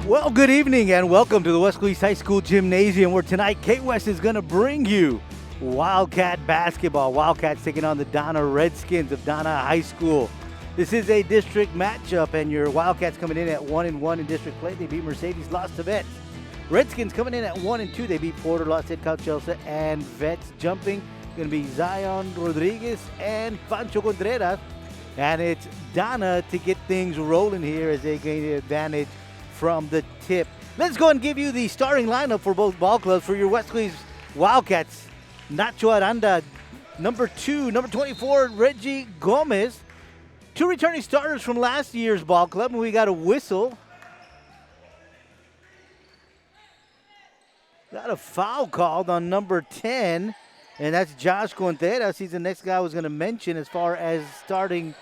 Well, good evening and welcome to the Weslaco East High School Gymnasium, where tonight K-West is going to bring you Wildcat basketball. Wildcats taking on the Donna Redskins of Donna High School. This is a district matchup, and your Wildcats coming in at 1-1 in district play. They beat Mercedes, lost to Vets. Redskins coming in at 1-2. They beat Porter, lost at Calchelsea, and Vets. Jumping going to be Zion Rodriguez and Pancho Contreras. And it's Donna to get things rolling here as they gain the advantage from the tip. Let's go and give you the starting lineup for both ball clubs. For your Weslaco Wildcats, Nacho Aranda, number 2, number 24, Reggie Gomez. Two returning starters from last year's ball club, and we got a whistle. Got a foul called on number 10, and that's Josh Contreras. He's the next guy I was going to mention as far as starting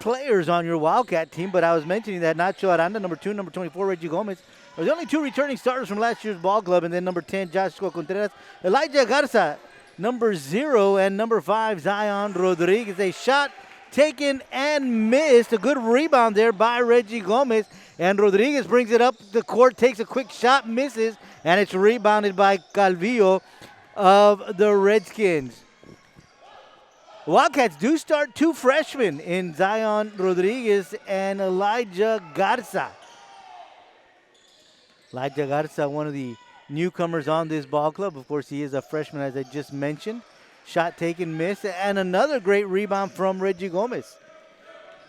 players on your Wildcat team, but I was mentioning that Nacho Aranda, number 2, number 24, Reggie Gomez. There's only two returning starters from last year's ball club, and then number 10, Joshua Contreras. Elijah Garza, number 0, and number 5, Zion Rodriguez. A shot taken and missed. A good rebound there by Reggie Gomez, and Rodriguez brings it up the court, takes a quick shot, misses, and it's rebounded by Calvillo of the Redskins. Wildcats do start two freshmen in Zion Rodriguez and Elijah Garza. Elijah Garza, one of the newcomers on this ball club. Of course, he is a freshman, as I just mentioned. Shot taken, miss, and another great rebound from Reggie Gomez.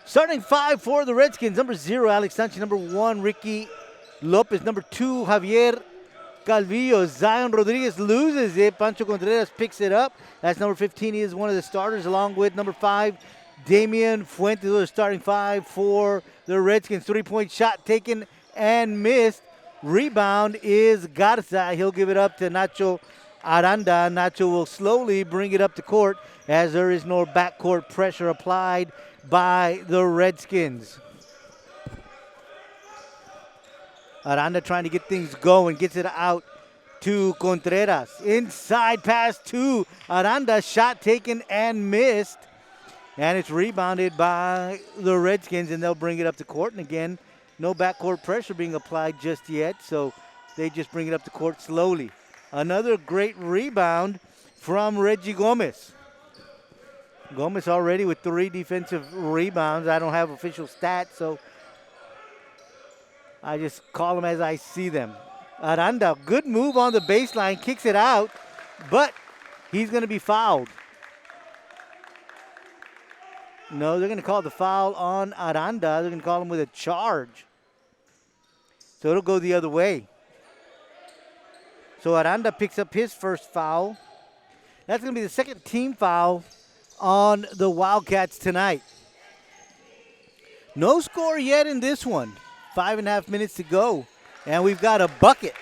Starting 5 for the Redskins, number 0, Alex Sanchez. Number 1, Ricky Lopez. Number 2, Javier Calvillo. Zion Rodriguez loses it. Pancho Contreras picks it up. That's number 15. He is one of the starters, along with number 5, Damian Fuentes. Those are starting 5 for the Redskins. 3-point shot taken and missed. Rebound is Garza. He'll give it up to Nacho Aranda. Nacho will slowly bring it up to court as there is no backcourt pressure applied by the Redskins. Aranda trying to get things going, gets it out to Contreras. Inside pass to Aranda, shot taken and missed. And it's rebounded by the Redskins, and they'll bring it up to court. And again, no backcourt pressure being applied just yet, so they just bring it up to court slowly. Another great rebound from Reggie Gomez. Gomez already with 3 defensive rebounds. I don't have official stats, so I just call them as I see them. Aranda, good move on the baseline, kicks it out, but he's going to be fouled. No, they're going to call the foul on Aranda. They're going to call him with a charge. So it'll go the other way. So Aranda picks up his first foul. That's going to be the second team foul on the Wildcats tonight. No score yet in this one. 5.5 minutes to go, and we've got a bucket.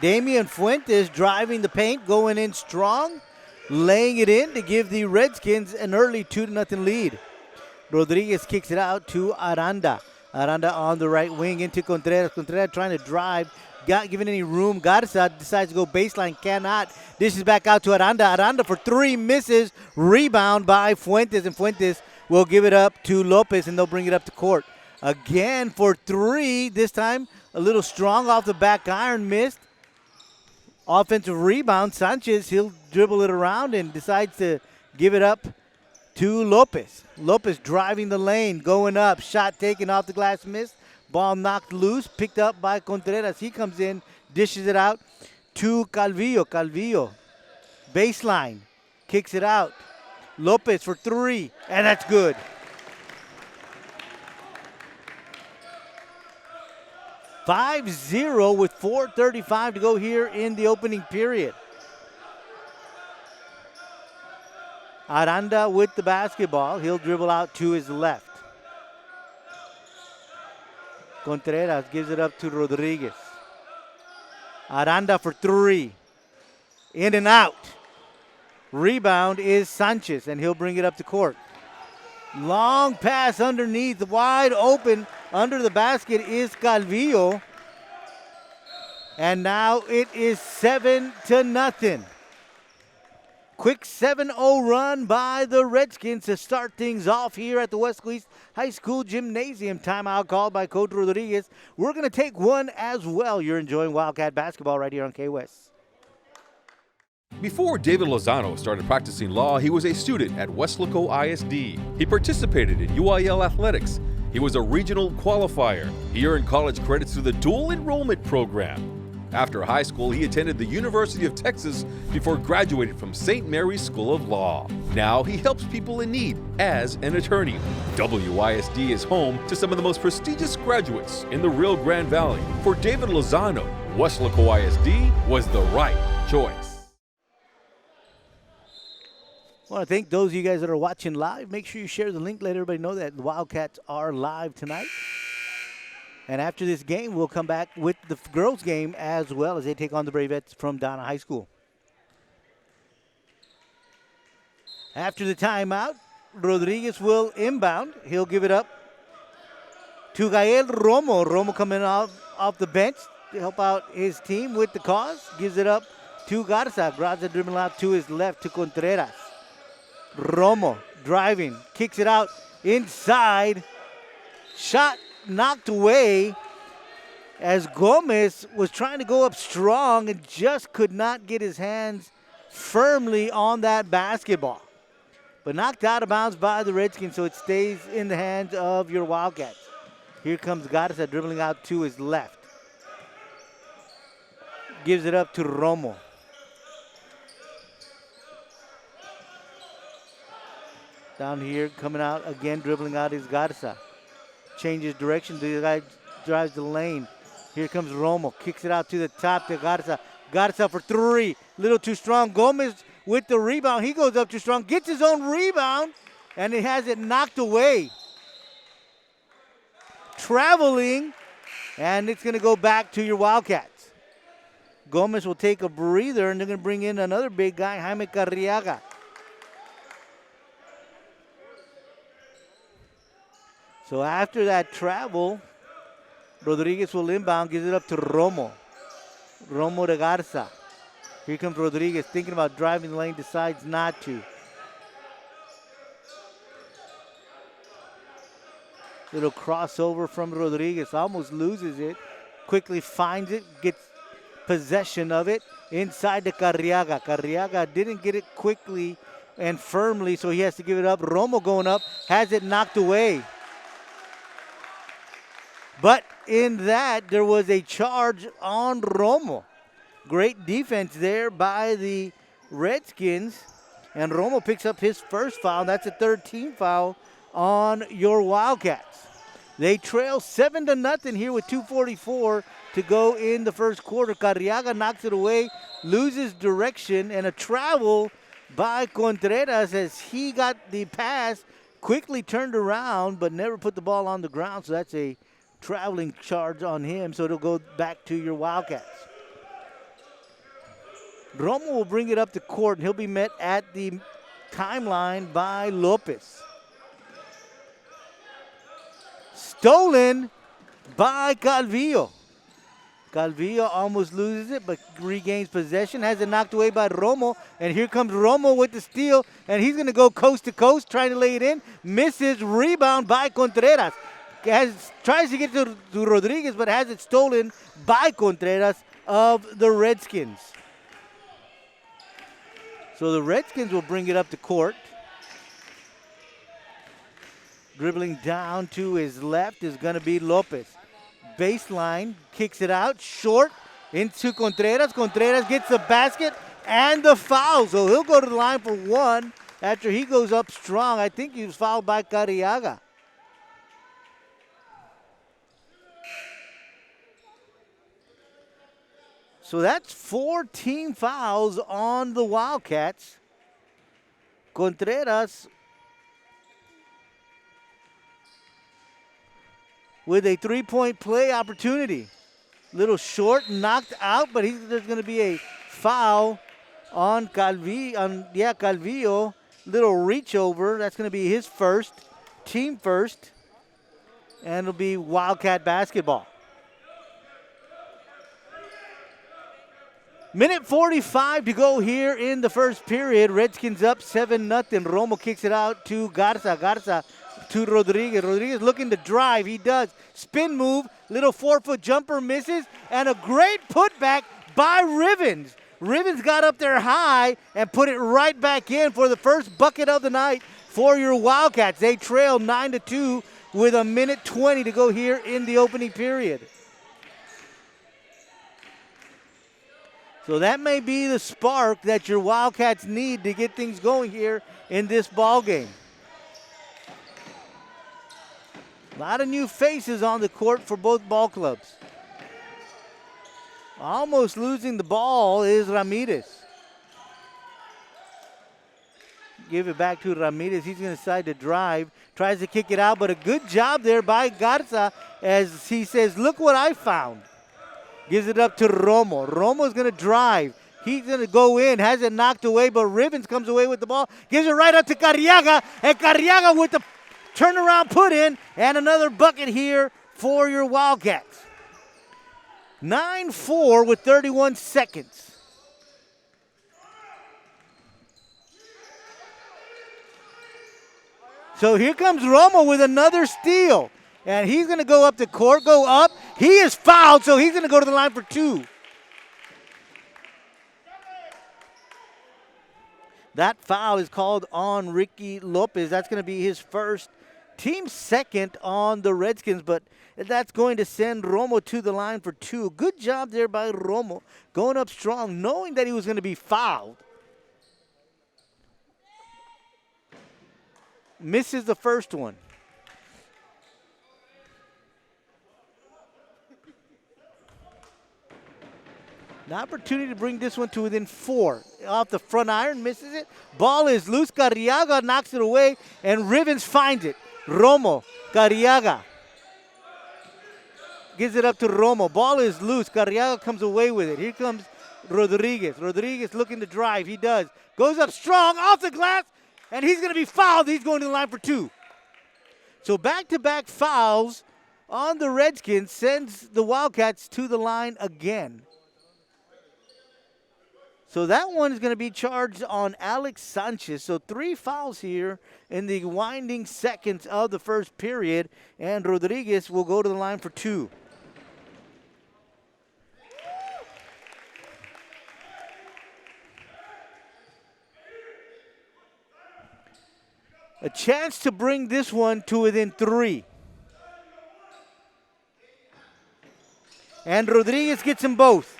Damian Fuentes driving the paint, going in strong, laying it in to give the Redskins an early 2-0 lead. Rodriguez kicks it out to Aranda. Aranda on the right wing into Contreras. Contreras trying to drive, not giving any room. Garza decides to go baseline, cannot. Dishes back out to Aranda. Aranda for 3, misses. Rebound by Fuentes, and Fuentes will give it up to Lopez, and they'll bring it up to court. Again for 3, this time a little strong off the back iron, missed. Offensive rebound, Sanchez, he'll dribble it around and decides to give it up to Lopez. Lopez driving the lane, going up, shot taken off the glass, missed. Ball knocked loose, picked up by Contreras. He comes in, dishes it out to Calvillo. Calvillo, baseline, kicks it out. Lopez for 3, and that's good. 5-0 with 4:35 to go here in the opening period. Aranda with the basketball. He'll dribble out to his left. Contreras gives it up to Rodriguez. Aranda for three. In and out. Rebound is Sanchez, and he'll bring it up to court. Long pass underneath, wide open under the basket is Calvillo. And now it is 7-0. Quick 7-0 run by the Redskins to start things off here at the Weslaco East High School Gymnasium. Timeout called by Coach Rodriguez. We're going to take one as well. You're enjoying Wildcat basketball right here on K-West. Before David Lozano started practicing law, he was a student at Weslaco ISD. He participated in UIL athletics. He was a regional qualifier. He earned college credits through the dual enrollment program. After high school, he attended the University of Texas before graduating from St. Mary's School of Law. Now he helps people in need as an attorney. WISD is home to some of the most prestigious graduates in the Rio Grande Valley. For David Lozano, Weslaco ISD was the right choice. I want to thank those of you guys that are watching live. Make sure you share the link. Let everybody know that the Wildcats are live tonight. And after this game, we'll come back with the girls' game as well as they take on the Bravettes from Donna High School. After the timeout, Rodriguez will inbound. He'll give it up to Gael Romo. Romo coming off the bench to help out his team with the cause. Gives it up to Garza. Garza dribbling out to his left to Contreras. Romo driving, kicks it out inside. Shot knocked away as Gomez was trying to go up strong and just could not get his hands firmly on that basketball. But knocked out of bounds by the Redskins, so it stays in the hands of your Wildcats. Here comes Garza dribbling out to his left. Gives it up to Romo. Down here, coming out again, dribbling out is Garza. Changes direction. The guy drives the lane. Here comes Romo. Kicks it out to the top to Garza. Garza for three. Little too strong. Gomez with the rebound. He goes up too strong. Gets his own rebound. And he has it knocked away. Traveling. And it's going to go back to your Wildcats. Gomez will take a breather. And they're going to bring in another big guy, Jaime Carriaga. So after that travel, Rodriguez will inbound, gives it up to Romo. Romo to Garza. Here comes Rodriguez, thinking about driving the lane, decides not to. Little crossover from Rodriguez, almost loses it. Quickly finds it, gets possession of it inside to Carriaga. Carriaga didn't get it quickly and firmly, so he has to give it up. Romo going up, has it knocked away. But in that, there was a charge on Romo. Great defense there by the Redskins. And Romo picks up his first foul. That's a third team foul on your Wildcats. They trail 7-0 here with 2:44 to go in the first quarter. Carriaga knocks it away, loses direction, and a travel by Contreras as he got the pass, quickly turned around, but never put the ball on the ground. So that's a traveling charge on him, so it'll go back to your Wildcats. Romo will bring it up to court, and he'll be met at the timeline by Lopez. Stolen by Calvillo. Calvillo almost loses it, but regains possession, has it knocked away by Romo, and here comes Romo with the steal, and he's going to go coast to coast, trying to lay it in. Misses, rebound by Contreras. Tries to get to Rodriguez, but has it stolen by Contreras of the Redskins. So the Redskins will bring it up to court. Dribbling down to his left is going to be Lopez. Baseline, kicks it out, short into Contreras. Contreras gets the basket and the foul. So he'll go to the line for one after he goes up strong. I think he was fouled by Carriaga. So that's 4 team fouls on the Wildcats. Contreras with a 3-point play opportunity. Little short, knocked out, but there's going to be a foul on Calvillo. Little reach over. That's going to be his first, team first, and it'll be Wildcat basketball. Minute 45 to go here in the first period. Redskins up 7-0. Romo kicks it out to Garza. Garza to Rodriguez. Rodriguez looking to drive. He does. Spin move. Little 4-foot jumper misses. And a great putback by Rivens. Rivens got up there high and put it right back in for the first bucket of the night for your Wildcats. They trail 9-2 with a minute 20 to go here in the opening period. So that may be the spark that your Wildcats need to get things going here in this ball game. A lot of new faces on the court for both ball clubs. Almost losing the ball is Ramirez. Give it back to Ramirez. He's going to decide to drive. Tries to kick it out, but a good job there by Garza as he says, look what I found. Gives it up to Romo. Romo's going to drive. He's going to go in. Has it knocked away, but Rivens comes away with the ball. Gives it right up to Carriaga. And Carriaga with the turnaround put in. And another bucket here for your Wildcats. 9-4 with 31 seconds. So here comes Romo with another steal. And he's going to go up the court, go up. He is fouled, so he's going to go to the line for 2. That foul is called on Ricky Lopez. That's going to be his first, team second on the Redskins, but that's going to send Romo to the line for 2. Good job there by Romo, going up strong, knowing that he was going to be fouled. Misses the first one. An opportunity to bring this one to within 4. Off the front iron, misses it. Ball is loose. Carriaga knocks it away, and Rivens finds it. Romo, Carriaga. Gives it up to Romo. Ball is loose. Carriaga comes away with it. Here comes Rodriguez. Rodriguez looking to drive. He does. Goes up strong, off the glass, and he's going to be fouled. He's going to the line for 2. So back-to-back fouls on the Redskins sends the Wildcats to the line again. So that one is going to be charged on Alex Sanchez. So 3 fouls here in the winding seconds of the first period. And Rodriguez will go to the line for 2. A chance to bring this one to within 3. And Rodriguez gets them both.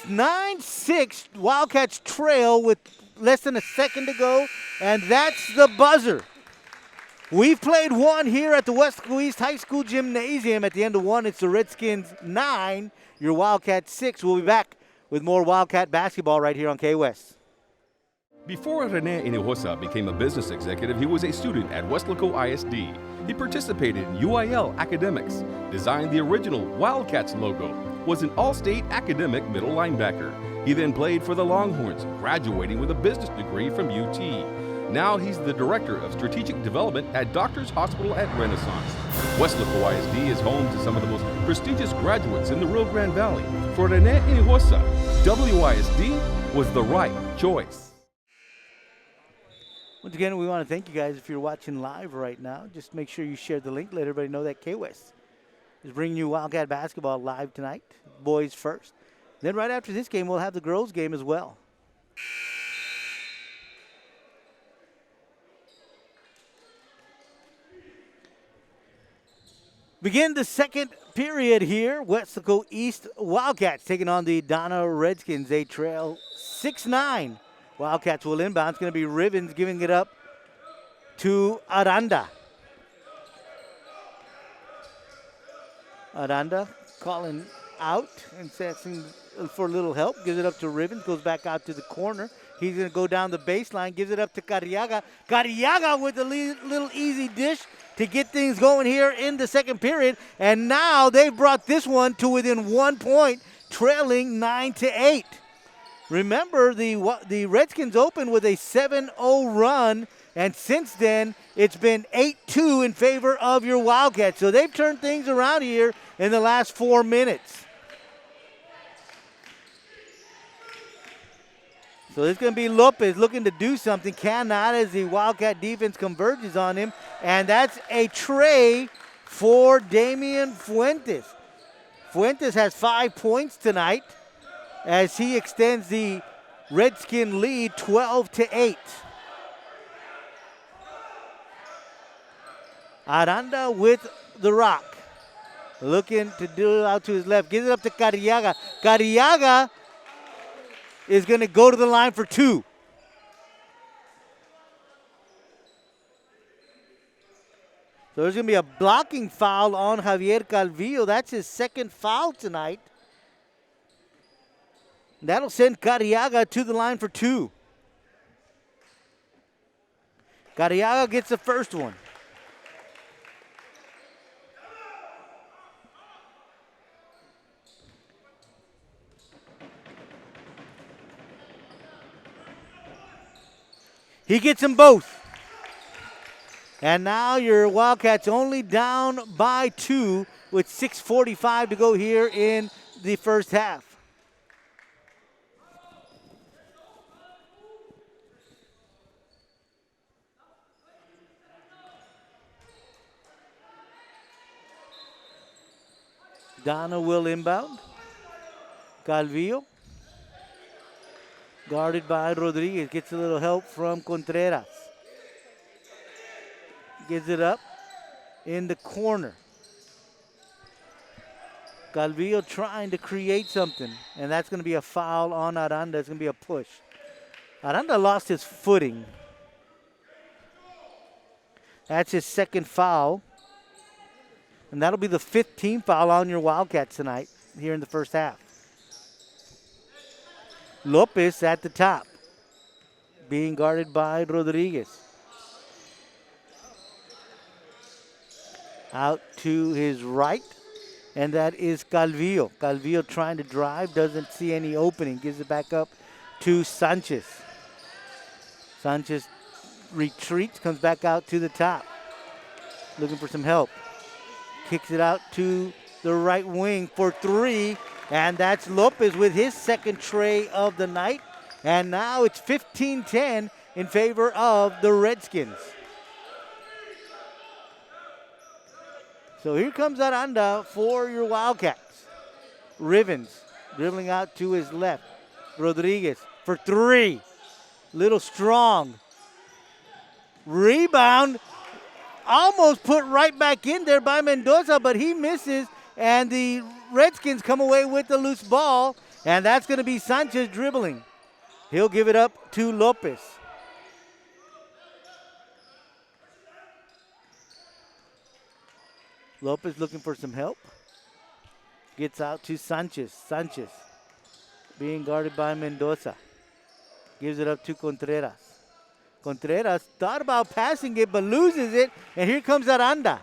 9-6, Wildcats trail with less than a second to go, and that's the buzzer. We've played one here at the Weslaco East High School Gymnasium. At the end of one, it's the Redskins 9, your Wildcats 6. We'll be back with more Wildcat basketball right here on K-West. Before Rene Hinojosa became a business executive, he was a student at Weslaco ISD. He participated in UIL academics, designed the original Wildcats logo, was an all-state academic middle linebacker. He then played for the Longhorns, graduating with a business degree from UT. Now he's the Director of Strategic Development at Doctors Hospital at Renaissance. Weslaco ISD is home to some of the most prestigious graduates in the Rio Grande Valley. For Rene Hinojosa, WISD was the right choice. Once again, we want to thank you guys if you're watching live right now. Just make sure you share the link. Let everybody know that K-West is bringing you Wildcat basketball live tonight. Boys first. Then right after this game, we'll have the girls game as well. Begin the second period here. Weslaco East Wildcats taking on the Donna Redskins. They trail 6-9. Wildcats will inbound. It's going to be Rivens giving it up to Aranda. Aranda calling out and asking for a little help. Gives it up to Rivens, goes back out to the corner. He's going to go down the baseline, gives it up to Carriaga. Carriaga with a little easy dish to get things going here in the second period. And now they've brought this one to within 1 point, trailing 9-8. Remember, the Redskins opened with a 7-0 run, and since then, it's been 8-2 in favor of your Wildcats. So they've turned things around here in the last 4 minutes. So it's going to be Lopez looking to do something. Cannot, as the Wildcat defense converges on him. And that's a tray for Damian Fuentes. Fuentes has 5 points tonight as he extends the Redskin lead 12-8. Aranda with the rock. Looking to do it out to his left. Gives it up to Carriaga. Carriaga is going to go to the line for 2. So there's going to be a blocking foul on Javier Calvillo. That's his second foul tonight. That'll send Carriaga to the line for 2. Carriaga gets the first one. He gets them both. And now your Wildcats only down by 2 with 6:45 to go here in the first half. Donna will inbound. Calvillo. Guarded by Rodriguez. Gets a little help from Contreras. Gives it up in the corner. Calvillo trying to create something. And that's going to be a foul on Aranda. It's going to be a push. Aranda lost his footing. That's his second foul. And that'll be the 15th foul on your Wildcats tonight here in the first half. Lopez at the top, being guarded by Rodriguez. Out to his right, and that is Calvillo. Calvillo trying to drive, doesn't see any opening, gives it back up to Sanchez. Sanchez retreats, comes back out to the top, looking for some help. Kicks it out to the right wing for 3. And that's Lopez with his second tray of the night. And now it's 15-10 in favor of the Redskins. So here comes Aranda for your Wildcats. Rivens dribbling out to his left. Rodriguez for 3. Little strong. Rebound. Almost put right back in there by Mendoza, but he misses. And the Redskins come away with the loose ball, and that's going to be Sanchez dribbling. He'll give it up to Lopez. Lopez looking for some help. Gets out to Sanchez. Sanchez being guarded by Mendoza. Gives it up to Contreras. Contreras thought about passing it, but loses it, and here comes Aranda.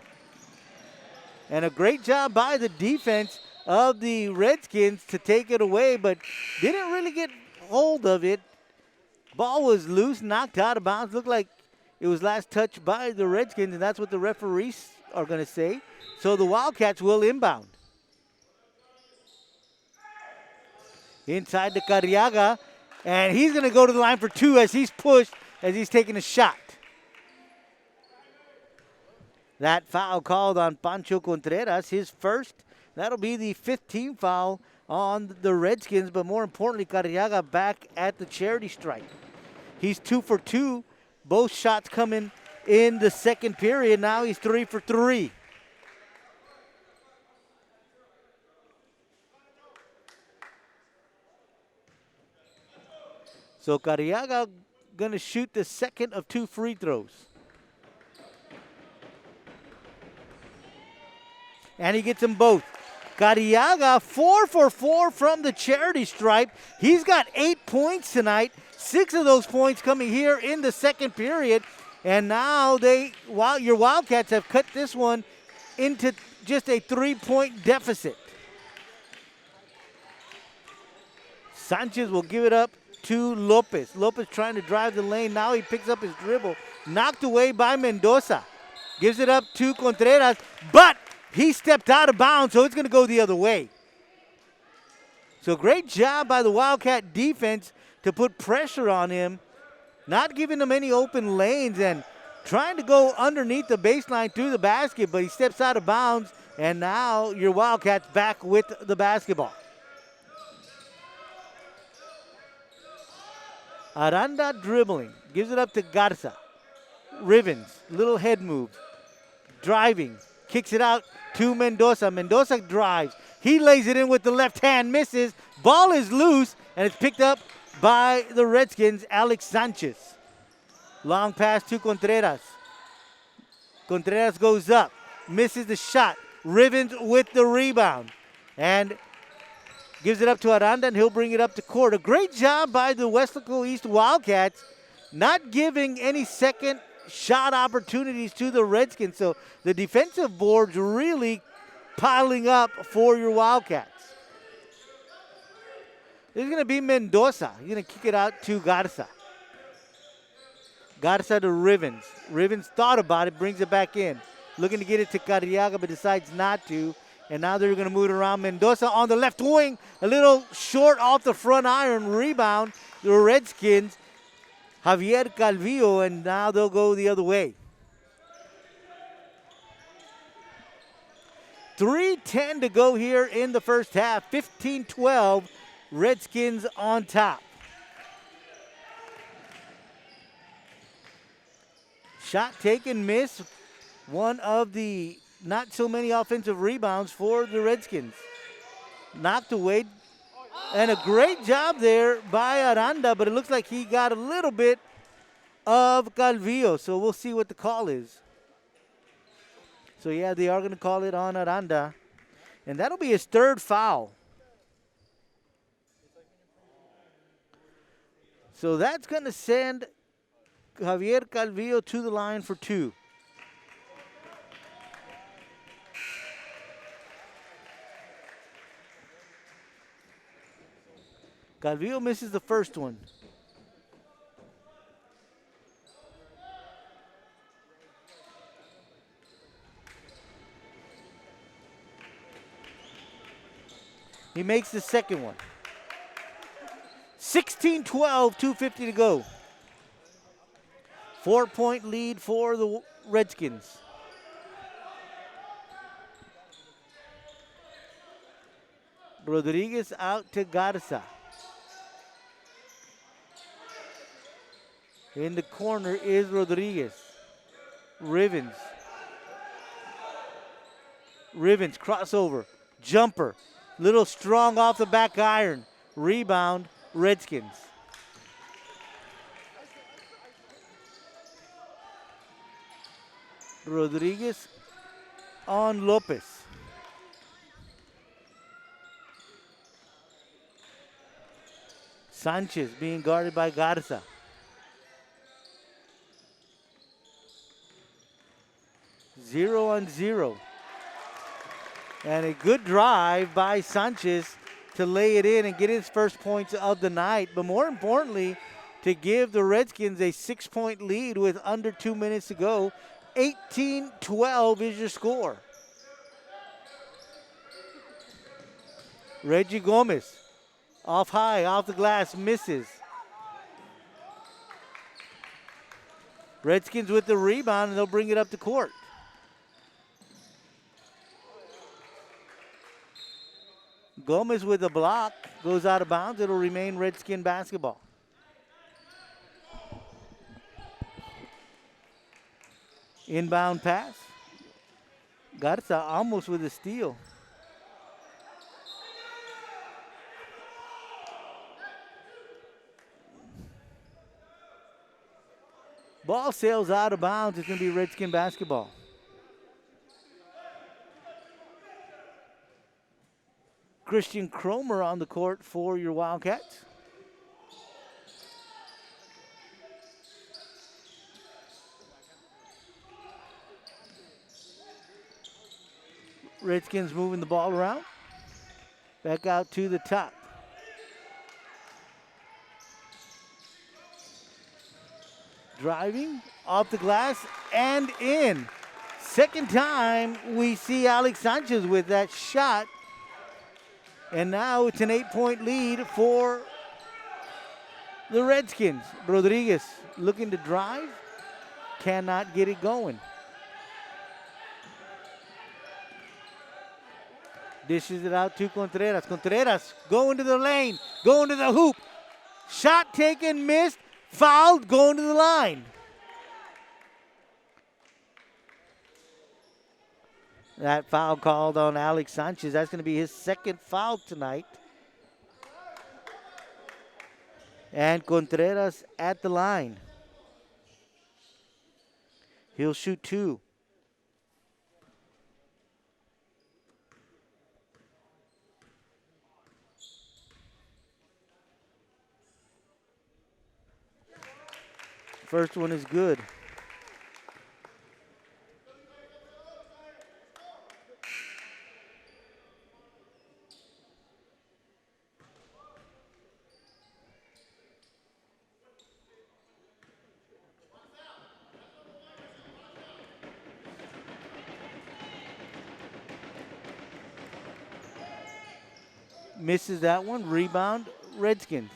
And a great job by the defense of the Redskins to take it away, but didn't really get hold of it. Ball was loose, knocked out of bounds. Looked like it was last touched by the Redskins, and that's what the referees are going to say. So the Wildcats will inbound. Inside to Carriaga, and he's going to go to the line for 2 as he's pushed, as he's taking a shot. That foul called on Pancho Contreras, his first. That'll be the 15th foul on the Redskins, but more importantly, Carriaga back at the charity stripe. He's 2 for 2. Both shots coming in the second period. Now he's 3 for 3. So Carriaga going to shoot the second of 2 free throws. And he gets them both. Cariaga, 4 for 4 from the charity stripe. He's got 8 points tonight. 6 of those points coming here in the second period. And now your Wildcats have cut this one into just a 3-point deficit. Sanchez will give it up to Lopez. Lopez trying to drive the lane. Now he picks up his dribble. Knocked away by Mendoza. Gives it up to Contreras, but he stepped out of bounds, so it's going to go the other way. So great job by the Wildcat defense to put pressure on him, not giving him any open lanes and trying to go underneath the baseline through the basket, but he steps out of bounds, and now your Wildcats back with the basketball. Aranda dribbling, gives it up to Garza. Rivens, little head move, driving, kicks it out to Mendoza. Mendoza drives. He lays it in with the left hand, misses. Ball is loose, and it's picked up by the Redskins, Alex Sanchez. Long pass to Contreras. Contreras goes up, misses the shot. Rivens with the rebound, and gives it up to Aranda, and he'll bring it up to court. A great job by the Weslaco East Wildcats, not giving any second shot opportunities to the Redskins. So the defensive boards really piling up for your Wildcats. This is going to be Mendoza. He's going to kick it out to Garza. Garza to Rivens. Rivens thought about it, brings it back in. Looking to get it to Cariaga, but decides not to. And now they're going to move it around. Mendoza on the left wing. A little short off the front iron. Rebound. The Redskins. Javier Calvillo, and now they'll go the other way. 3:10 to go here in the first half. 15-12, Redskins on top. Shot taken, miss. One of the not so many offensive rebounds for the Redskins. Knocked away. And a great job there by Aranda, but it looks like he got a little bit of Calvillo, so we'll see what the call is. So, yeah, they are going to call it on Aranda, and that'll be his third foul. So that's going to send Javier Calvillo to the line for 2. Calvillo misses the first one. He makes the second one. 16-12, 2:50 to go. 4-point lead for the Redskins. Rodriguez out to Garza. In the corner is Rodriguez. Rivens. Rivens, crossover, jumper. Little strong off the back iron. Rebound, Redskins. Rodriguez on Lopez. Sanchez being guarded by Garza. Zero on zero. And a good drive by Sanchez to lay it in and get his first points of the night. But more importantly, to give the Redskins a 6-point lead with under 2 minutes to go. 18-12 is your score. Reggie Gomez off high, off the glass, misses. Redskins with the rebound, and they'll bring it up to court. Gomez with the block, goes out of bounds. It'll remain Redskin basketball. Inbound pass. Garza almost with a steal. Ball sails out of bounds. It's going to be Redskin basketball. Christian Cromer on the court for your Wildcats. Redskins moving the ball around. Back out to the top. Driving off the glass and in. Second time we see Alex Sanchez with that shot. And now it's an 8-point lead for the Redskins. Rodriguez looking to drive. Cannot get it going. Dishes it out to Contreras. Contreras going to the lane, going to the hoop. Shot taken, missed, fouled, going to the line. That foul called on Alex Sanchez. That's going to be his second foul tonight. And Contreras at the line. He'll shoot 2. First one is good. Misses that one. Rebound, Redskins.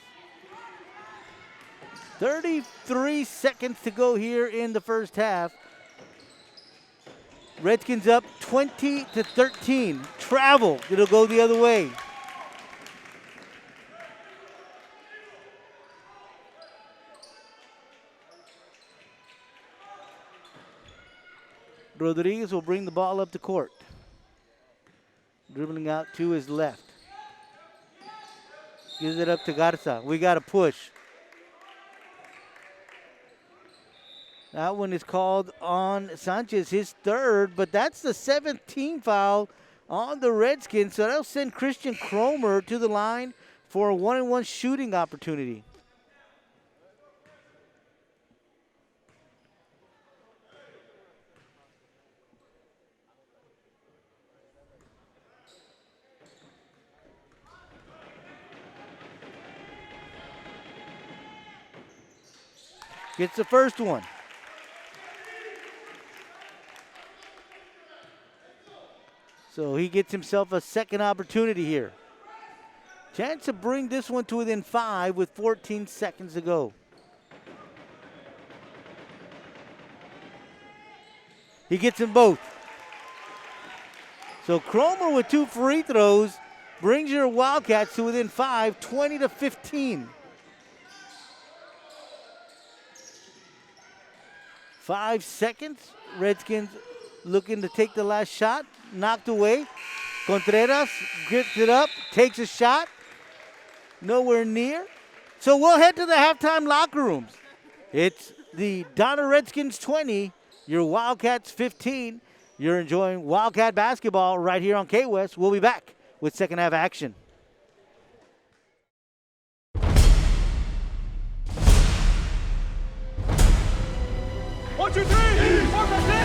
33 seconds to go here in the first half. Redskins up 20-13. Travel. It'll go the other way. Rodriguez will bring the ball up the court. Dribbling out to his left. Gives it up to Garza. We got to push. That one is called on Sanchez, his third, but that's the 17th foul on the Redskins. So that'll send Christian Cromer to the line for a 1-on-1 shooting opportunity. Gets the first one. So he gets himself a second opportunity here. Chance to bring this one to within 5 with 14 seconds to go. He gets them both. So Cromer with 2 free throws brings your Wildcats to within 5, 20-15. 5 seconds. Redskins looking to take the last shot. Knocked away. Contreras grips it up, takes a shot. Nowhere near. So we'll head to the halftime locker rooms. It's the Donna Redskins 20, your Wildcats 15. You're enjoying Wildcat basketball right here on K-West. We'll be back with second half action. One, two, three! Four, five, six!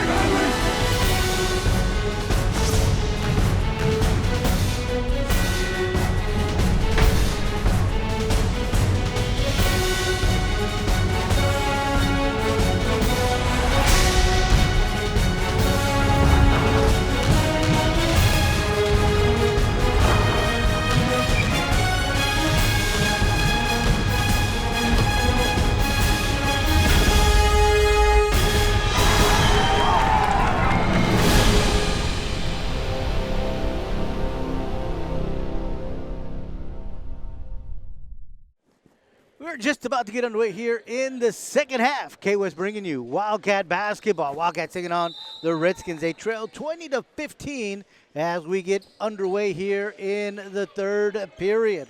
We're just about to get underway here in the second half. K-West bringing you Wildcat basketball. Wildcats taking on the Redskins. They trail 20-15 as we get underway here in the third period.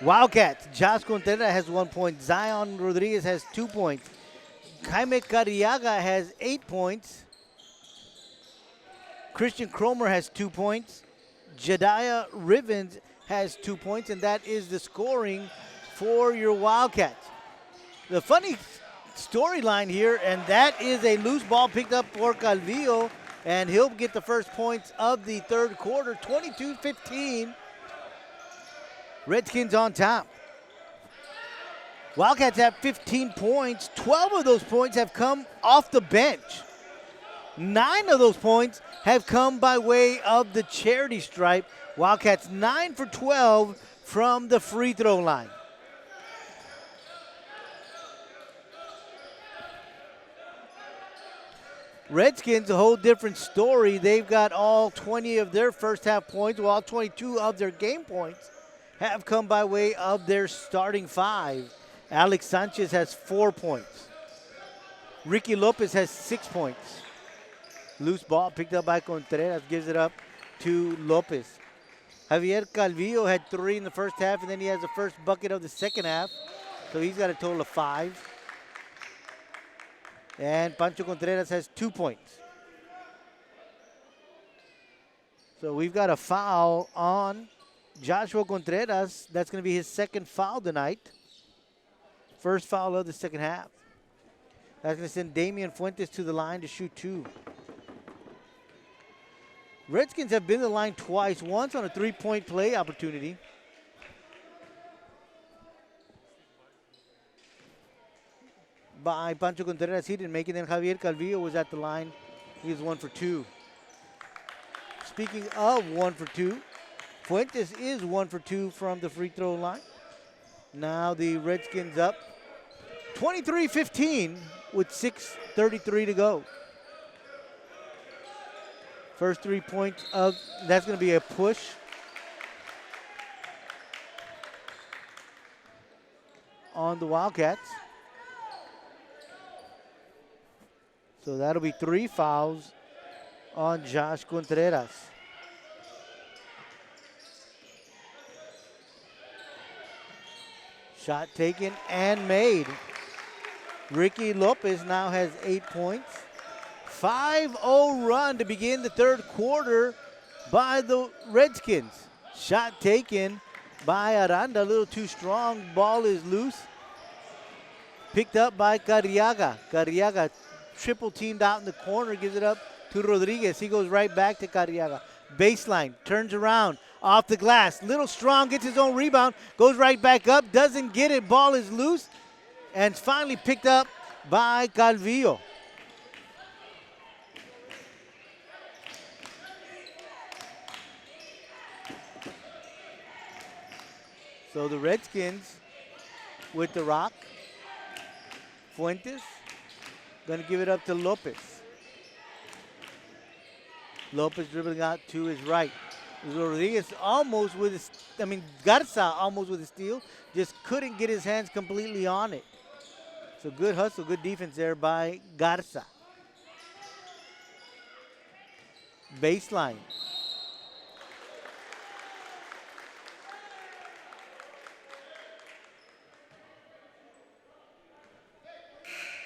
Wildcats, Josh Contreras has 1 point. Zion Rodriguez has 2 points. Jaime Cariaga has 8 points. Christian Cromer has 2 points. Jediah Rivens has 2 points, and that is the scoring for your Wildcats. The funny storyline here, and that is a loose ball picked up for Calvillo, and he'll get the first points of the third quarter, 22-15. Redskins on top. Wildcats have 15 points. 12 of those points have come off the bench. 9 of those points have come by way of the charity stripe. Wildcats 9 for 12 from the free throw line. Redskins, a whole different story. They've got all 20 of their first half points, while 22 of their game points have come by way of their starting 5. Alex Sanchez has 4 points. Ricky Lopez has 6 points. Loose ball picked up by Contreras, gives it up to Lopez. Javier Calvillo had 3 in the first half, and then he has the first bucket of the second half. So he's got a total of 5. And Pancho Contreras has 2 points. So we've got a foul on Joshua Contreras. That's going to be his second foul tonight. First foul of the second half. That's going to send Damian Fuentes to the line to shoot 2. Redskins have been to the line twice, once on a 3-point play opportunity. By Pancho Contreras, he didn't make it. Then Javier Calvillo was at the line. He was 1 for 2. Speaking of 1 for 2, Fuentes is 1 for 2 from the free throw line. Now the Redskins up 23-15 with 6:33 to go. First 3 points of, that's going to be a push. On the Wildcats. So that'll be 3 fouls on Josh Contreras. Shot taken and made. Ricky Lopez now has 8 points. 5-0 run to begin the third quarter by the Redskins. Shot taken by Aranda, a little too strong. Ball is loose. Picked up by Carriaga. Carriaga triple teamed out in the corner, gives it up to Rodriguez. He goes right back to Carriaga. Baseline, turns around, off the glass. Little strong, gets his own rebound, goes right back up, doesn't get it. Ball is loose, and it's finally picked up by Calvillo. So the Redskins with the rock. Fuentes going to give it up to Lopez. Lopez dribbling out to his right. Rodriguez almost with his, Garza almost with a steal. Just couldn't get his hands completely on it. So good hustle, good defense there by Garza. Baseline.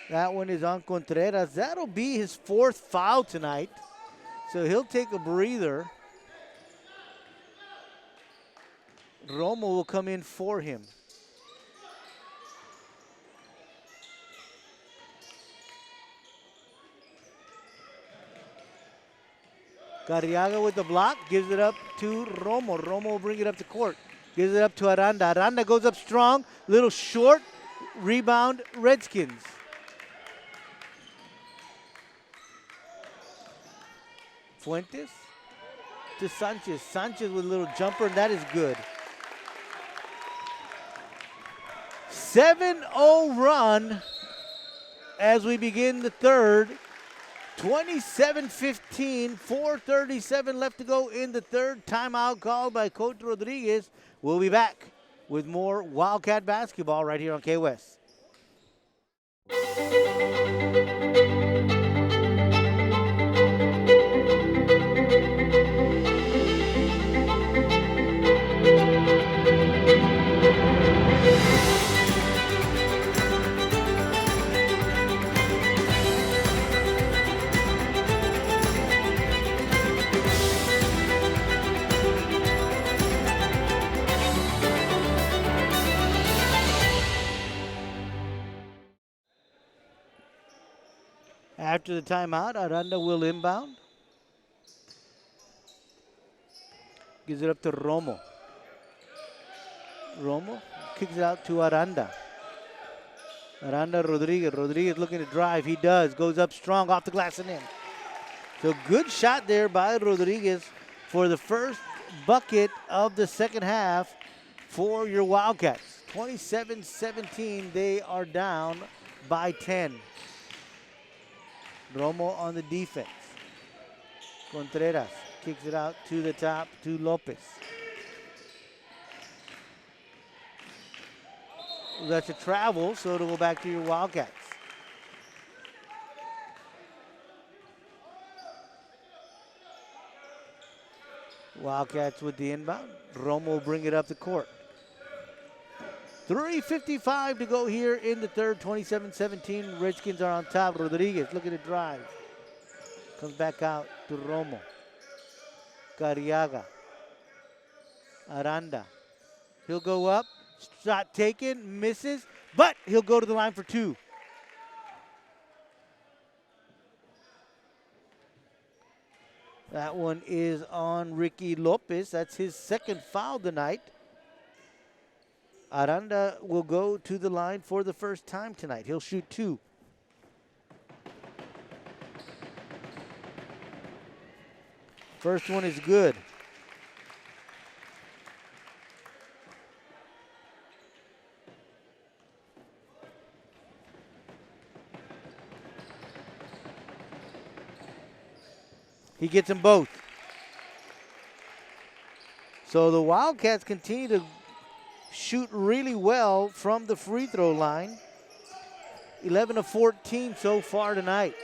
That one is on Contreras. That'll be his 4th foul tonight. So he'll take a breather. Romo will come in for him. Carriaga with the block, gives it up to Romo. Romo will bring it up to court. Gives it up to Aranda. Aranda goes up strong, little short. Rebound, Redskins. Fuentes to Sanchez. Sanchez with a little jumper, and that is good. 7-0 run as we begin the third. 27-15, 4:37 left to go in the third. Timeout called by Coach Rodriguez. We'll be back with more Wildcat basketball right here on KWS. After the timeout, Aranda will inbound. Gives it up to Romo. Romo kicks it out to Aranda. Aranda Rodriguez. Rodriguez looking to drive. He does. Goes up strong off the glass and in. So good shot there by Rodriguez for the first bucket of the second half for your Wildcats. 27-17. They are down by 10. Romo on the defense. Contreras kicks it out to the top to Lopez. That's a travel, so it'll go back to your Wildcats. Wildcats with the inbound. Romo will bring it up the court. 3:55 to go here in the third. 27-17. Redskins are on top. Rodriguez looking to drive. Comes back out to Romo. Carriaga. Aranda. He'll go up. Shot taken. Misses. But he'll go to the line for two. That one is on Ricky Lopez. That's his second foul tonight. Aranda will go to the line for the first time tonight. He'll shoot two. First one is good. He gets them both. So the Wildcats continue to shoot really well from the free throw line. 11 of 14 so far tonight.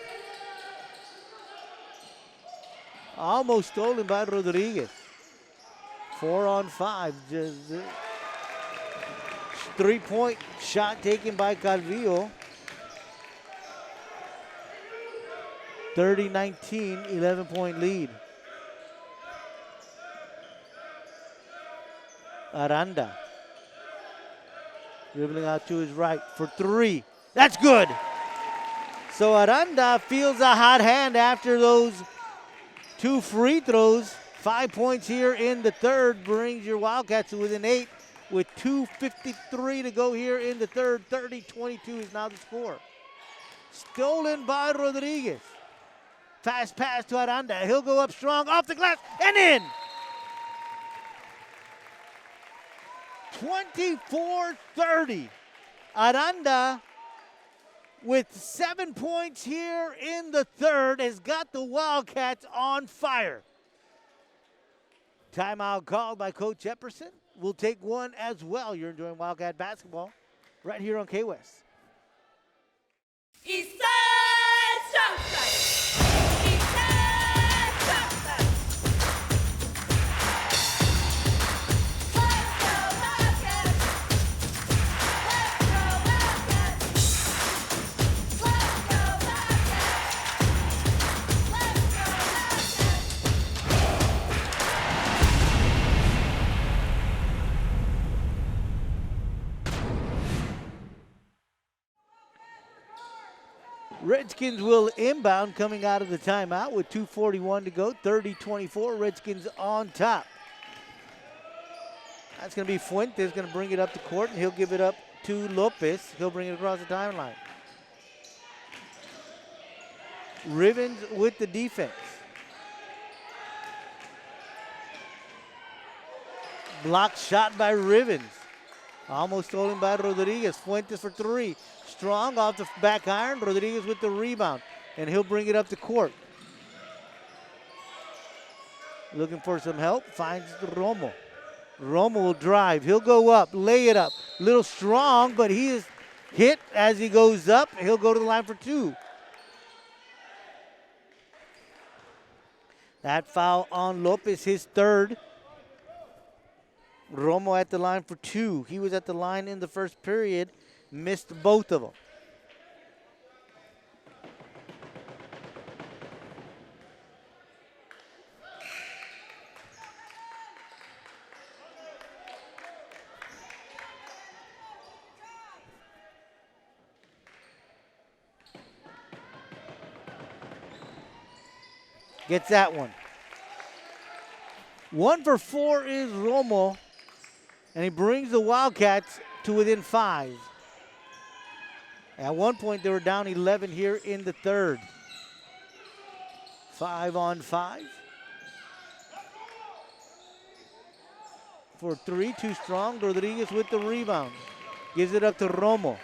Almost stolen by Rodriguez. 4 on 5. Just three-point shot taken by Calvillo. 30-19, 11-point lead. Aranda. Dribbling out to his right for three. That's good. So Aranda feels a hot hand after those two free throws. 5 points here in the third brings your Wildcats to within 8 with 2:53 to go here in the third. 30-22 is now the score. Stolen by Rodriguez. Fast pass to Aranda. He'll go up strong off the glass and in. 24-30. Aranda with 7 points here in the third has got the Wildcats on fire. Timeout called by Coach Epperson. We'll take one as well. You're enjoying Wildcat basketball right here on K-West. Eastside Southside. Eastside Southside. Let's go Wildcats. Let's go Wildcats. Let's go Wildcats. Let's go Wildcats. Redskins will inbound coming out of the timeout with 2:41 to go. 30-24, Redskins on top. That's going to be Fuentes, going to bring it up the court, and he'll give it up to Lopez. He'll bring it across the timeline. Rivens with the defense. Blocked shot by Rivens. Almost stolen by Rodriguez. Fuentes for three. Strong off the back iron. Rodriguez with the rebound. And he'll bring it up the court. Looking for some help. Finds Romo. Romo will drive. He'll go up. Lay it up. Little strong, but he is hit as he goes up. He'll go to the line for two. That foul on Lopez, his third. Romo at the line for two. He was at the line in the first period. Missed both of them. Gets that one. 1 for 4 is Romo, and he brings the Wildcats to within 5. At one point, they were down 11 here in the third. 5-on-5. For 3, too strong. Rodriguez with the rebound. Gives it up to Romo.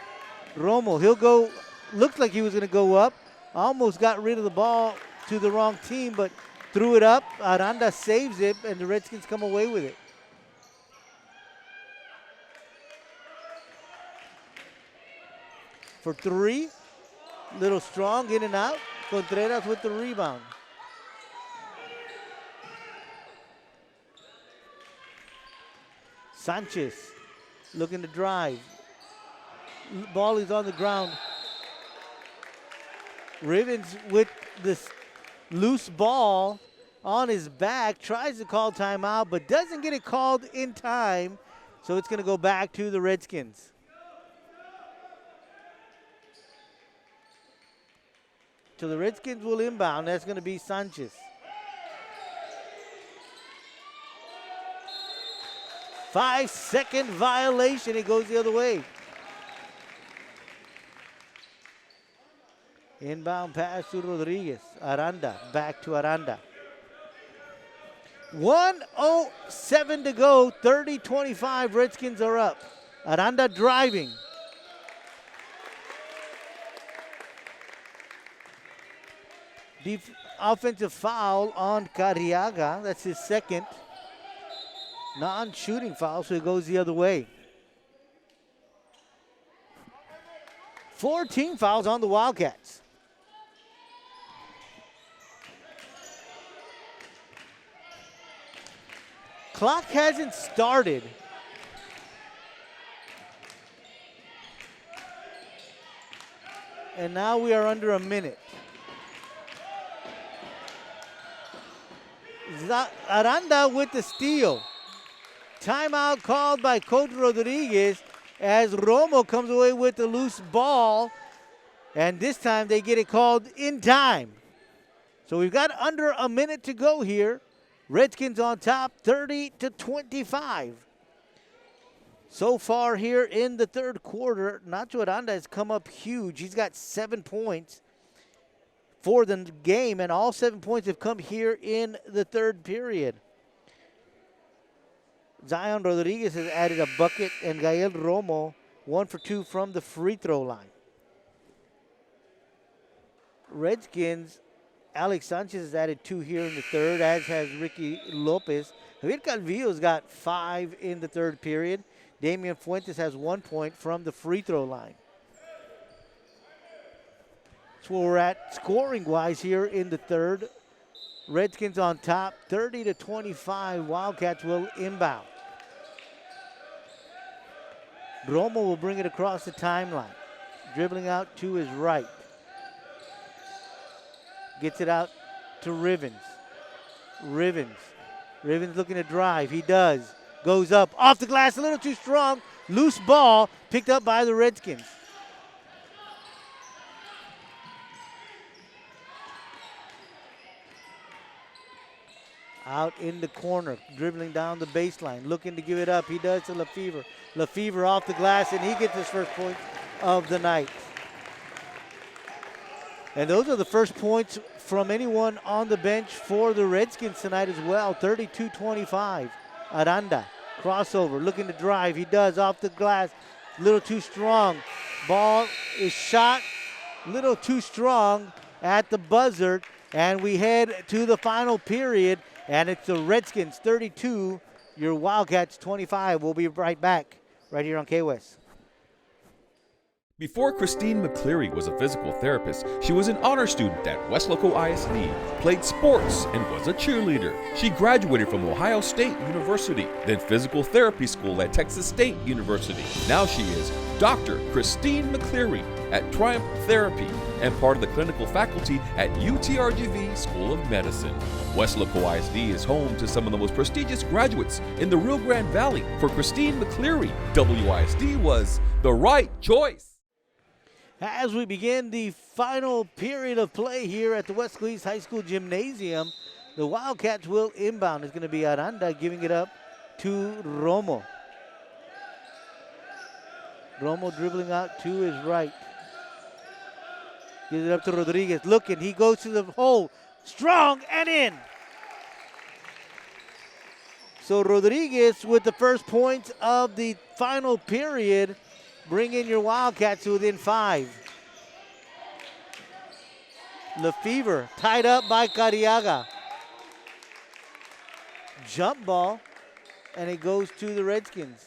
Romo, he'll go, looks like he was going to go up. Almost got rid of the ball to the wrong team, but threw it up. Aranda saves it, and the Redskins come away with it. For 3, little strong, in and out. Contreras with the rebound. Sanchez looking to drive. Ball is on the ground. Rivens with this loose ball on his back, tries to call timeout, but doesn't get it called in time, so it's going to go back to the Redskins. So the Redskins will inbound. That's going to be Sanchez. Five-second violation. It goes the other way. Inbound pass to Rodriguez. Aranda, back to Aranda. 1:07 to go, 30-25, Redskins are up. Aranda driving. Offensive foul on Carriaga, that's his second. Non-shooting foul, so it goes the other way. 14 fouls on the Wildcats. Clock hasn't started. And now we are under a minute. Aranda with the steal. Timeout called by Coach Rodriguez as Romo comes away with the loose ball. And this time they get it called in time. So we've got under a minute to go here. Redskins on top, 30-25. So far here in the third quarter, Nacho Aranda has come up huge. He's got 7 points for the game, and all 7 points have come here in the third period. Zion Rodriguez has added a bucket, and Gael Romo 1 for 2 from the free throw line. Redskins, Alex Sanchez has added 2 here in the third, as has Ricky Lopez. Javier Calvillo's got 5 in the third period. Damian Fuentes has 1 point from the free throw line. That's where we're at scoring-wise here in the third. Redskins on top, 30-25. Wildcats will inbound. Romo will bring it across the timeline. Dribbling out to his right. Gets it out to Rivens. Rivens looking to drive. He does. Goes up. Off the glass, a little too strong. Loose ball picked up by the Redskins. Out in the corner, dribbling down the baseline, looking to give it up. He does to Lefevre. Lefevre off the glass, and he gets his first point of the night. And those are the first points from anyone on the bench for the Redskins tonight as well. 32-25. Aranda, crossover, looking to drive. He does off the glass, a little too strong. Ball is shot, a little too strong at the buzzer. And we head to the final period. And it's the Redskins 32, your Wildcats 25. We'll be right back right here on K-West. Before Christine McCleary was a physical therapist, she was an honor student at Weslaco ISD, played sports, and was a cheerleader. She graduated from Ohio State University, then physical therapy school at Texas State University. Now she is Dr. Christine McCleary at Triumph Therapy and part of the clinical faculty at UTRGV School of Medicine. Weslaco ISD is home to some of the most prestigious graduates in the Rio Grande Valley. For Christine McCleary, WISD was the right choice. As we begin the final period of play here at the Weslaco East High School Gymnasium, the Wildcats will inbound. It's going to be Aranda giving it up to Romo. Romo dribbling out to his right. Gives it up to Rodriguez. Looking, he goes to the hole. Strong and in. So Rodriguez with the first points of the final period. Bring in your Wildcats to within 5. Lefevre tied up by Cariaga. Jump ball, and it goes to the Redskins.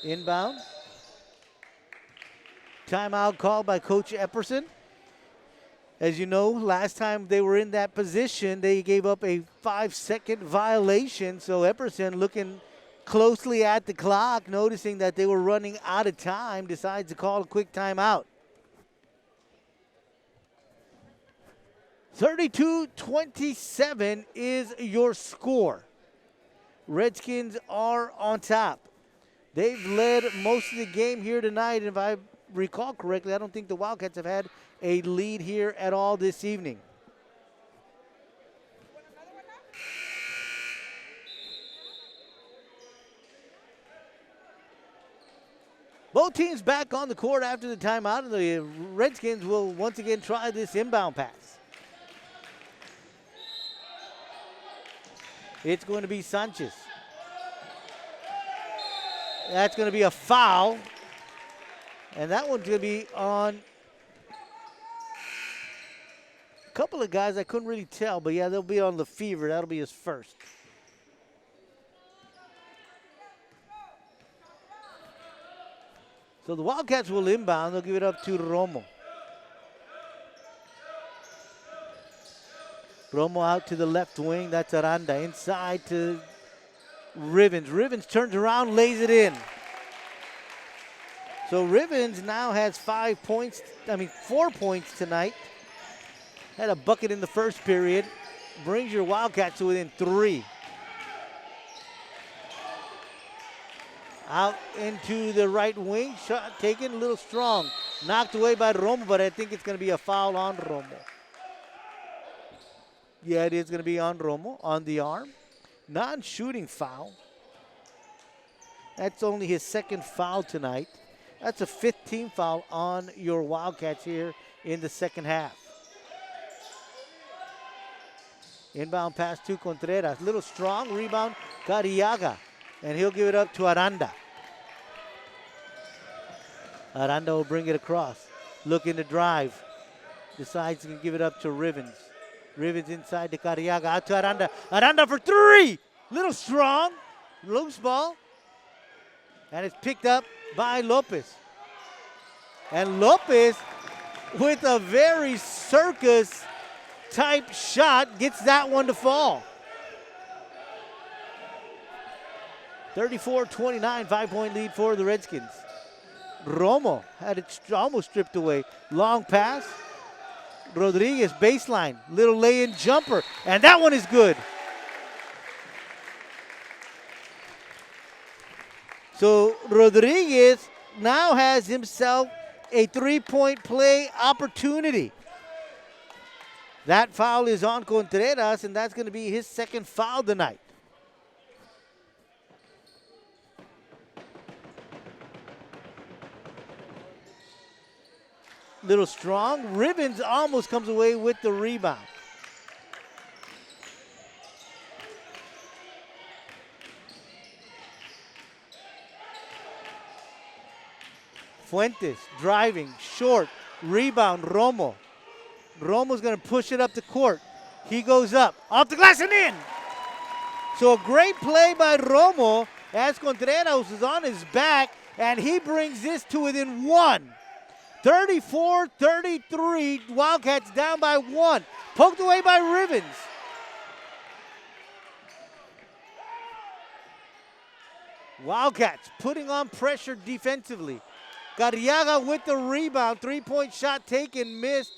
Inbound. Timeout called by Coach Epperson. As you know, last time they were in that position, they gave up a 5-second violation. So Epperson, looking closely at the clock, noticing that they were running out of time, decides to call a quick timeout. 32-27 is your score. Redskins are on top. They've led most of the game here tonight, and if I recall correctly, I don't think the Wildcats have had a lead here at all this evening. Both teams back on the court after the timeout, and the Redskins will once again try this inbound pass. It's going to be Sanchez. That's going to be a foul. And that one's going to be on a couple of guys I couldn't really tell, but yeah, they'll be on Lefevre. That'll be his first. So the Wildcats will inbound. They'll give it up to Romo. Romo out to the left wing. That's Aranda. Inside to Rivens. Rivens turns around, lays it in. So Rivens now has 4 points tonight. Had a bucket in the first period. Brings your Wildcats to within 3. Out into the right wing. Shot taken, a little strong. Knocked away by Romo, but I think it's going to be a foul on Romo. Yeah, it is going to be on Romo, on the arm. Non-shooting foul. That's only his second foul tonight. That's a 5th team foul on your Wildcats here in the second half. Inbound pass to Contreras. Little strong rebound, Cariaga. And he'll give it up to Aranda. Aranda will bring it across. Looking to drive. Decides to give it up to Rivens. Rivens inside to Cariaga. Out to Aranda. Aranda for 3. Little strong. Loose ball. And it's picked up by Lopez. And Lopez, with a very circus type shot, gets that one to fall. 34-29, 5-point lead for the Redskins. Romo had it almost stripped away. Long pass. Rodriguez, baseline. Little lay-in jumper. And that one is good. So Rodriguez now has himself a 3-point play opportunity. That foul is on Contreras, and that's going to be his second foul tonight. Little strong. Rivens almost comes away with the rebound. Fuentes driving, short, rebound, Romo. Romo's going to push it up the court. He goes up, off the glass and in. So a great play by Romo as Contreras is on his back, and he brings this to within 1. 34-33, Wildcats down by 1. Poked away by Rivens. Wildcats putting on pressure defensively. Cariaga with the rebound. 3-point shot taken, missed.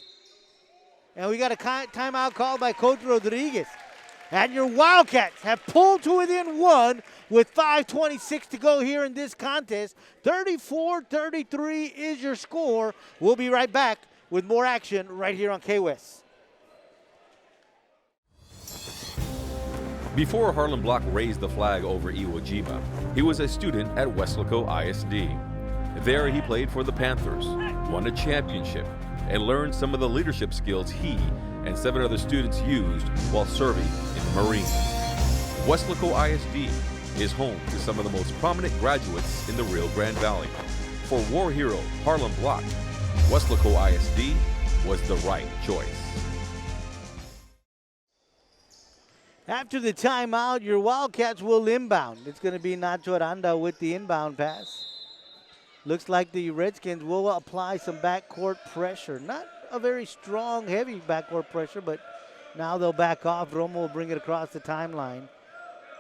And we got a timeout called by Coach Rodriguez. And your Wildcats have pulled to within one with 5:26 to go here in this contest. 34-33 is your score. We'll be right back with more action right here on K-West. Before Harlan Block raised the flag over Iwo Jima, he was a student at Weslaco ISD. There he played for the Panthers, won a championship, and learned some of the leadership skills he and 7 other students used while serving in the Marines. Weslaco ISD is home to some of the most prominent graduates in the Rio Grande Valley. For war hero Harlan Block, Weslaco ISD was the right choice. After the timeout, your Wildcats will inbound. It's going to be Nacho Aranda with the inbound pass. Looks like the Redskins will apply some backcourt pressure. Not a very strong, heavy backcourt pressure, but now they'll back off. Romo will bring it across the timeline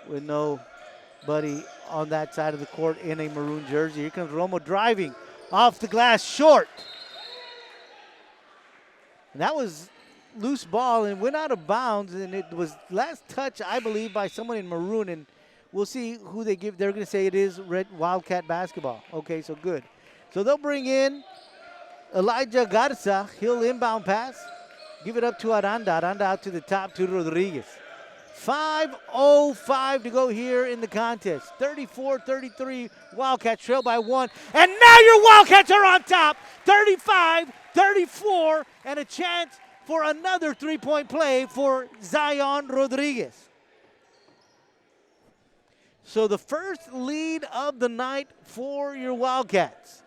with nobody on that side of the court in a maroon jersey. Here comes Romo driving off the glass short. And that was loose ball and went out of bounds, and it was last touch, I believe, by someone in maroon, and we'll see who they give. They're going to say it is Red Wildcat basketball. Okay, so good. So they'll bring in Elijah Garza. He'll inbound pass. Give it up to Aranda. Aranda out to the top to Rodriguez. 5:05 to go here in the contest. 34-33. Wildcats trail by 1. And now your Wildcats are on top. 35-34. And a chance for another three-point play for Zion Rodriguez. So the first lead of the night for your Wildcats.